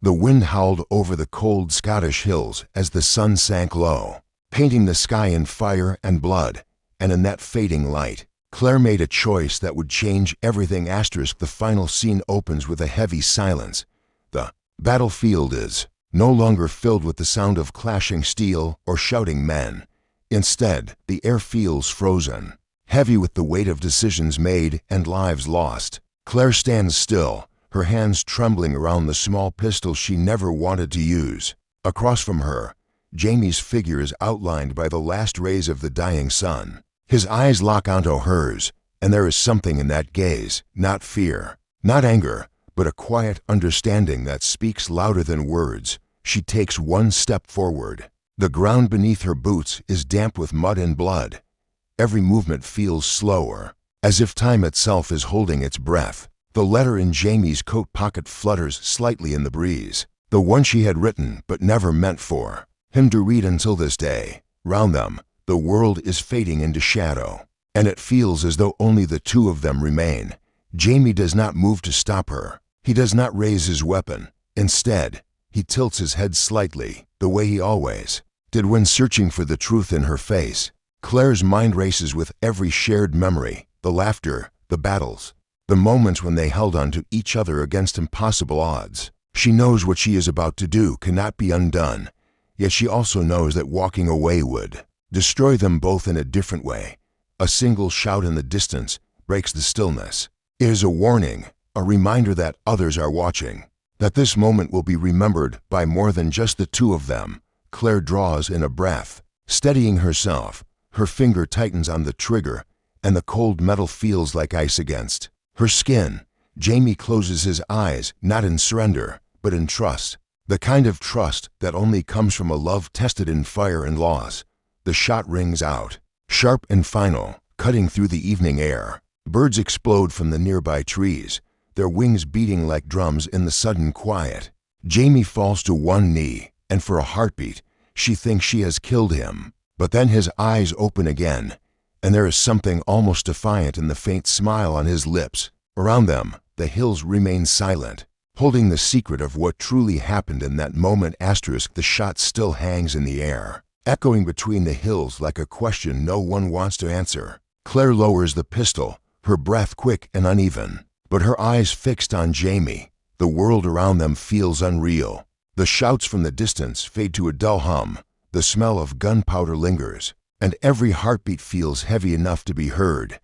The wind howled over the cold Scottish hills as the sun sank low, painting the sky in fire and blood, and in that fading light, Claire made a choice that would change everything. The final scene opens with a heavy silence. The battlefield is no longer filled with the sound of clashing steel or shouting men. Instead, the air feels frozen, heavy with the weight of decisions made and lives lost. Claire stands still, her hands trembling around the small pistol she never wanted to use. Across from her, Jamie's figure is outlined by the last rays of the dying sun. His eyes lock onto hers, and there is something in that gaze, not fear, not anger, but a quiet understanding that speaks louder than words. She takes one step forward. The ground beneath her boots is damp with mud and blood. Every movement feels slower, as if time itself is holding its breath. The letter in Jamie's coat pocket flutters slightly in the breeze, the one she had written but never meant for him to read until this day. Round them, the world is fading into shadow, and it feels as though only the two of them remain. Jamie does not move to stop her. He does not raise his weapon. Instead, he tilts his head slightly, the way he always did when searching for the truth in her face. Claire's mind races with every shared memory, the laughter, the battles, the moments when they held on to each other against impossible odds. She knows what she is about to do cannot be undone, yet she also knows that walking away would destroy them both in a different way. A single shout in the distance breaks the stillness. It is a warning, a reminder that others are watching, that this moment will be remembered by more than just the two of them. Claire draws in a breath, steadying herself. Her finger tightens on the trigger, and the cold metal feels like ice against her skin. Jamie closes his eyes, not in surrender, but in trust. The kind of trust that only comes from a love tested in fire and loss. The shot rings out, sharp and final, cutting through the evening air. Birds explode from the nearby trees, their wings beating like drums in the sudden quiet. Jamie falls to one knee, and for a heartbeat, she thinks she has killed him. But then his eyes open again, and there is something almost defiant in the faint smile on his lips. Around them, the hills remain silent, holding the secret of what truly happened in that moment. The shot still hangs in the air, echoing between the hills like a question no one wants to answer. Claire lowers the pistol, her breath quick and uneven, but her eyes fixed on Jamie. The world around them feels unreal. The shouts from the distance fade to a dull hum. The smell of gunpowder lingers, and every heartbeat feels heavy enough to be heard.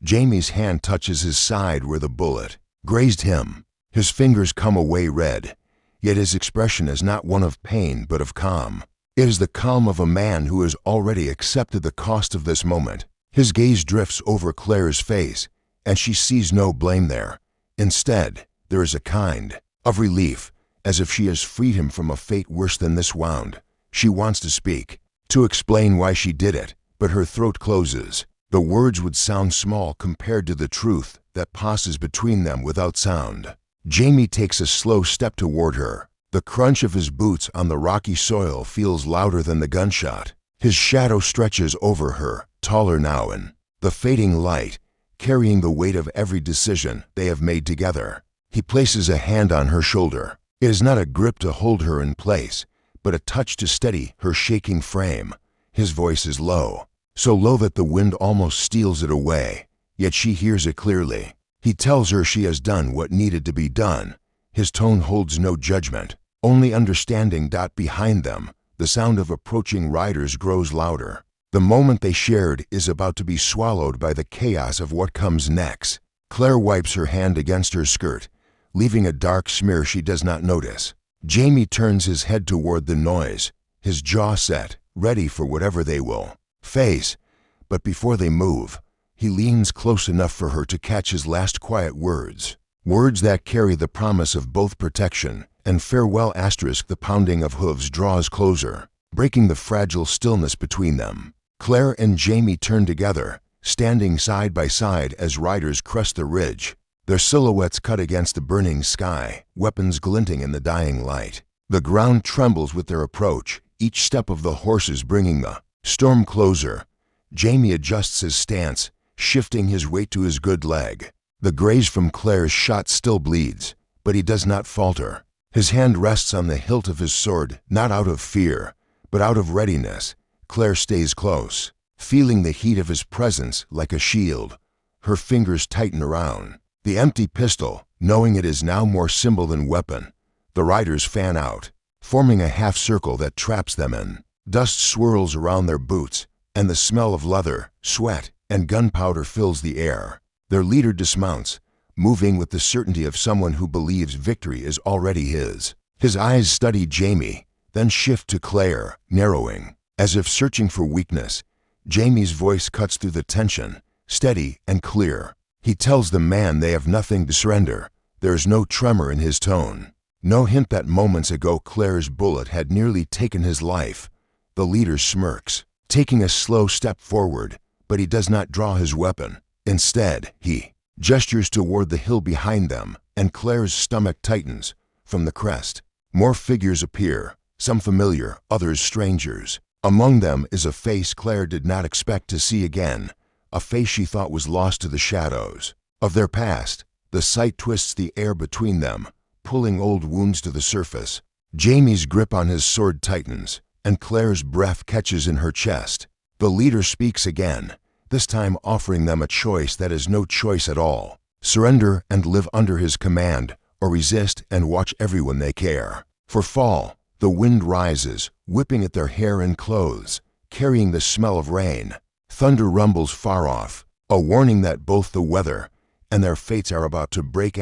Jamie's hand touches his side where the bullet grazed him. His fingers come away red, yet his expression is not one of pain but of calm. It is the calm of a man who has already accepted the cost of this moment. His gaze drifts over Claire's face, and she sees no blame there. Instead, there is a kind of relief, as if she has freed him from a fate worse than this wound. She wants to speak, to explain why she did it, but her throat closes. The words would sound small compared to the truth that passes between them without sound. Jamie takes a slow step toward her. The crunch of his boots on the rocky soil feels louder than the gunshot. His shadow stretches over her, taller now in the fading light, carrying the weight of every decision they have made together. He places a hand on her shoulder. It is not a grip to hold her in place, but a touch to steady her shaking frame. His voice is low, so low that the wind almost steals it away, yet she hears it clearly. He tells her she has done what needed to be done. His tone holds no judgment, only understanding. Behind them, the sound of approaching riders grows louder. The moment they shared is about to be swallowed by the chaos of what comes next. Claire wipes her hand against her skirt, leaving a dark smear she does not notice. Jamie turns his head toward the noise, his jaw set, ready for whatever they will face. But before they move, he leans close enough for her to catch his last quiet words. Words that carry the promise of both protection and farewell. The pounding of hooves draws closer, breaking the fragile stillness between them. Claire and Jamie turn together, standing side by side as riders crest the ridge. Their silhouettes cut against the burning sky, weapons glinting in the dying light. The ground trembles with their approach, each step of the horses bringing the storm closer. Jamie adjusts his stance, shifting his weight to his good leg. The graze from Claire's shot still bleeds, but he does not falter. His hand rests on the hilt of his sword, not out of fear, but out of readiness. Claire stays close, feeling the heat of his presence like a shield. Her fingers tighten around the empty pistol, knowing it is now more symbol than weapon. The riders fan out, forming a half circle that traps them in. Dust swirls around their boots, and the smell of leather, sweat, and gunpowder fills the air. Their leader dismounts, moving with the certainty of someone who believes victory is already his. His eyes study Jamie, then shift to Claire, narrowing, as if searching for weakness. Jamie's voice cuts through the tension, steady and clear. He tells the man they have nothing to surrender. There is no tremor in his tone, no hint that moments ago Claire's bullet had nearly taken his life. The leader smirks, taking a slow step forward, but he does not draw his weapon. Instead, he gestures toward the hill behind them, and Claire's stomach tightens. From the crest, more figures appear, some familiar, others strangers. Among them is a face Claire did not expect to see again, a face she thought was lost to the shadows of their past. The sight twists the air between them, pulling old wounds to the surface. Jamie's grip on his sword tightens, and Claire's breath catches in her chest. The leader speaks again, this time offering them a choice that is no choice at all. Surrender and live under his command, or resist and watch everyone they care. For fall, the wind rises, whipping at their hair and clothes, carrying the smell of rain. Thunder rumbles far off, a warning that both the weather and their fates are about to break.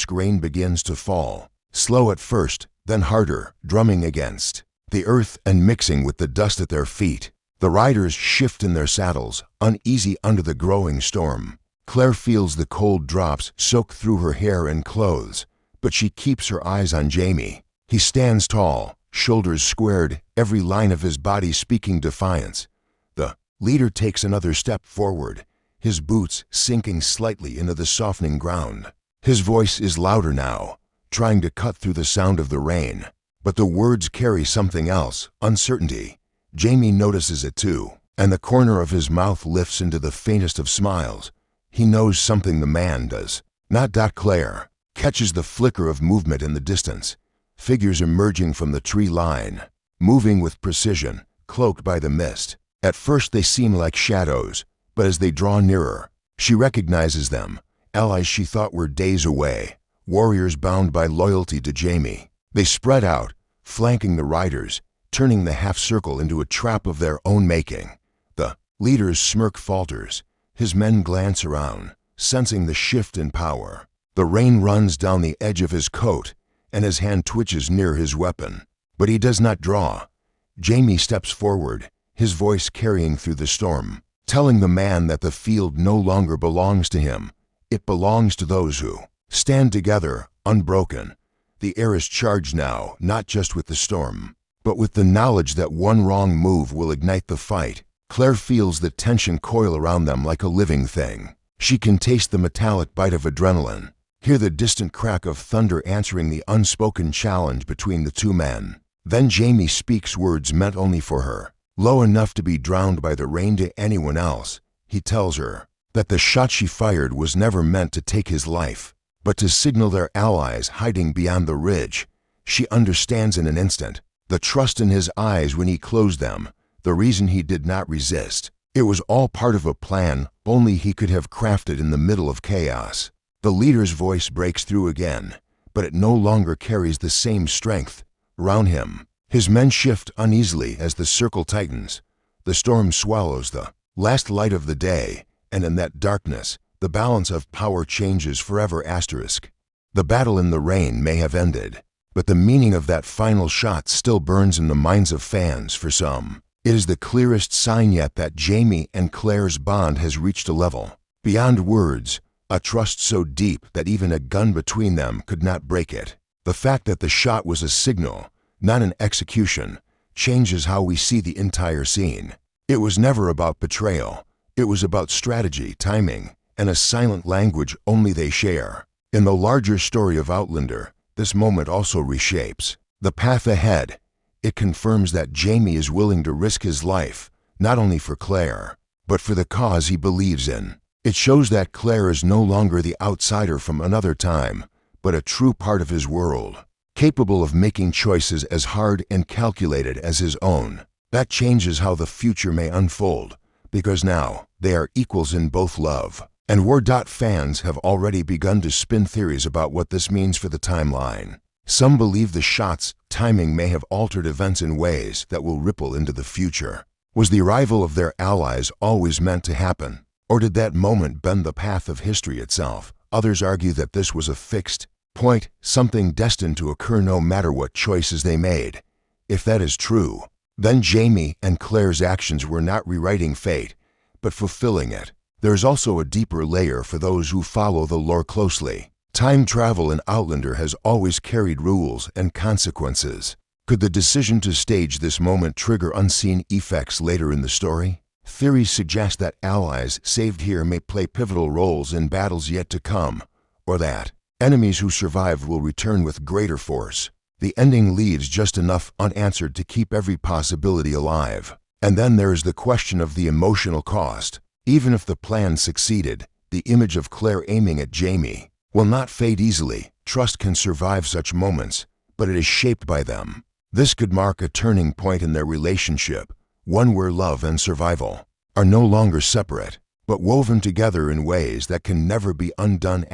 Rain begins to fall, slow at first, then harder, drumming against the earth and mixing with the dust at their feet. The riders shift in their saddles, uneasy under the growing storm. Claire feels the cold drops soak through her hair and clothes, but she keeps her eyes on Jamie. He stands tall, shoulders squared, every line of his body speaking defiance. The leader takes another step forward, his boots sinking slightly into the softening ground. His voice is louder now, trying to cut through the sound of the rain, but the words carry something else, uncertainty. Jamie notices it too, and the corner of his mouth lifts into the faintest of smiles. He knows something the man does not. Claire catches the flicker of movement in the distance, figures emerging from the tree line, moving with precision, cloaked by the mist. At first they seem like shadows, but as they draw nearer, she recognizes them, allies she thought were days away, warriors bound by loyalty to Jamie. They spread out, flanking the riders, turning the half-circle into a trap of their own making. The leader's smirk falters. His men glance around, sensing the shift in power. The rain runs down the edge of his coat, and his hand twitches near his weapon. But he does not draw. Jamie steps forward, his voice carrying through the storm, telling the man that the field no longer belongs to him. It belongs to those who stand together, unbroken. The air is charged now, not just with the storm, but with the knowledge that one wrong move will ignite the fight. Claire feels the tension coil around them like a living thing. She can taste the metallic bite of adrenaline, hear the distant crack of thunder answering the unspoken challenge between the two men. Then Jamie speaks words meant only for her, low enough to be drowned by the rain to anyone else. He tells her that the shot she fired was never meant to take his life, but to signal their allies hiding beyond the ridge. She understands in an instant, the trust in his eyes when he closed them, the reason he did not resist. It was all part of a plan only he could have crafted in the middle of chaos. The leader's voice breaks through again, but it no longer carries the same strength. Around him, his men shift uneasily as the circle tightens. The storm swallows the last light of the day, and in that darkness, the balance of power changes forever. The battle in the rain may have ended, but the meaning of that final shot still burns in the minds of fans. For some, it is the clearest sign yet that Jamie and Claire's bond has reached a level beyond words, a trust so deep that even a gun between them could not break it. The fact that the shot was a signal, not an execution, changes how we see the entire scene. It was never about betrayal. It was about strategy, timing, and a silent language only they share. In the larger story of Outlander, this moment also reshapes the path ahead. It confirms that Jamie is willing to risk his life, not only for Claire, but for the cause he believes in. It shows that Claire is no longer the outsider from another time, but a true part of his world, capable of making choices as hard and calculated as his own. That changes how the future may unfold, because now they are equals in both love and war. Fans have already begun to spin theories about what this means for the timeline. Some believe the shot's timing may have altered events in ways that will ripple into the future. Was the arrival of their allies always meant to happen, or did that moment bend the path of history itself? Others argue that this was a fixed point, something destined to occur no matter what choices they made. If that is true, then Jamie and Claire's actions were not rewriting fate, but fulfilling it. There is also a deeper layer for those who follow the lore closely. Time travel in Outlander has always carried rules and consequences. Could the decision to stage this moment trigger unseen effects later in the story? Theories suggest that allies saved here may play pivotal roles in battles yet to come, or that enemies who survived will return with greater force. The ending leaves just enough unanswered to keep every possibility alive. And then there is the question of the emotional cost. Even if the plan succeeded, the image of Claire aiming at Jamie will not fade easily. Trust can survive such moments, but it is shaped by them. This could mark a turning point in their relationship, one where love and survival are no longer separate, but woven together in ways that can never be undone.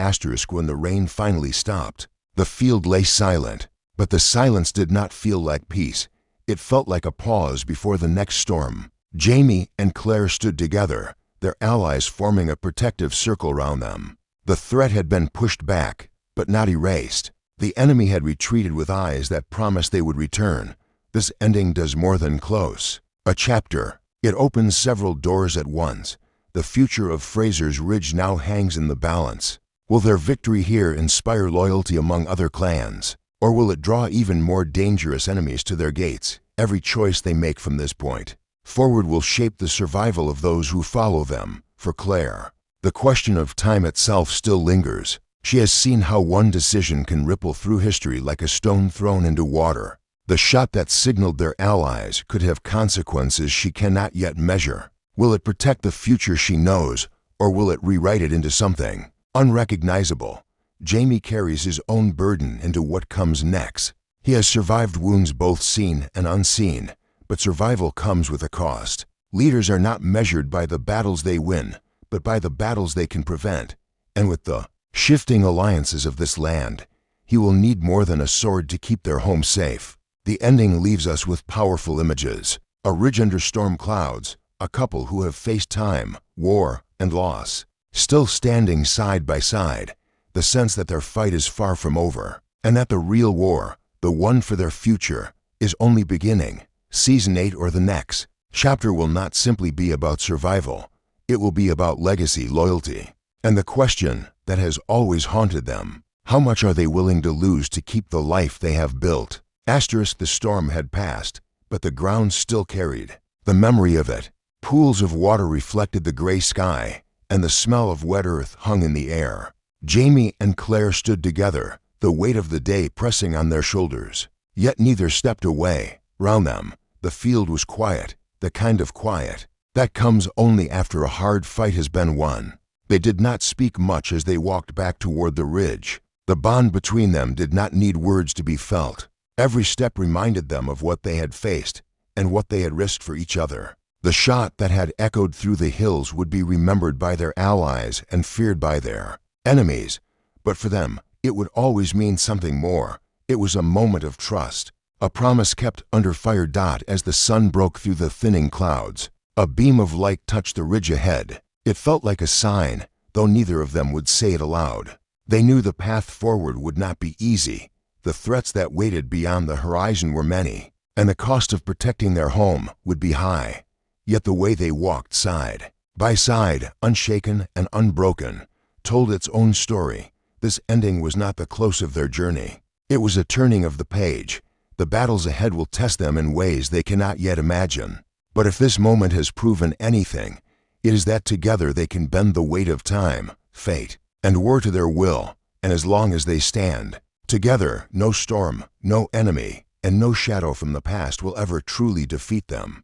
When the rain finally stopped, the field lay silent, but the silence did not feel like peace. It felt like a pause before the next storm. Jamie and Claire stood together, their allies forming a protective circle around them. The threat had been pushed back, but not erased. The enemy had retreated with eyes that promised they would return. This ending does more than close a chapter. It opens several doors at once. The future of Fraser's Ridge now hangs in the balance. Will their victory here inspire loyalty among other clans, or will it draw even more dangerous enemies to their gates? Every choice they make from this point forward will shape the survival of those who follow them. For Claire, the question of time itself still lingers. She has seen how one decision can ripple through history like a stone thrown into water. The shot that signaled their allies could have consequences she cannot yet measure. Will it protect the future she knows, or will it rewrite it into something unrecognizable? Jamie carries his own burden into what comes next. He has survived wounds both seen and unseen, but survival comes with a cost. Leaders are not measured by the battles they win, but by the battles they can prevent. And with the shifting alliances of this land, he will need more than a sword to keep their home safe. The ending leaves us with powerful images. A ridge under storm clouds, a couple who have faced time, war, and loss, still standing side by side, the sense that their fight is far from over, and that the real war, the one for their future, is only beginning. Season 8 or the next chapter will not simply be about survival. It will be about legacy, loyalty, and the question that has always haunted them: how much are they willing to lose to keep the life they have built? The storm had passed, but the ground still carried the memory of it. Pools of water reflected the gray sky, and the smell of wet earth hung in the air. Jamie and Claire stood together, the weight of the day pressing on their shoulders. Yet neither stepped away. Round them, the field was quiet, the kind of quiet that comes only after a hard fight has been won. They did not speak much as they walked back toward the ridge. The bond between them did not need words to be felt. Every step reminded them of what they had faced and what they had risked for each other. The shot that had echoed through the hills would be remembered by their allies and feared by their enemies, but for them, it would always mean something more. It was a moment of trust, a promise kept under fire. As the sun broke through the thinning clouds, a beam of light touched the ridge ahead. It felt like a sign, though neither of them would say it aloud. They knew the path forward would not be easy. The threats that waited beyond the horizon were many, and the cost of protecting their home would be high. Yet the way they walked side by side, unshaken and unbroken, told its own story. This ending was not the close of their journey. It was a turning of the page. The battles ahead will test them in ways they cannot yet imagine. But if this moment has proven anything, it is that together they can bend the weight of time, fate, and war to their will. And as long as they stand together, no storm, no enemy, and no shadow from the past will ever truly defeat them.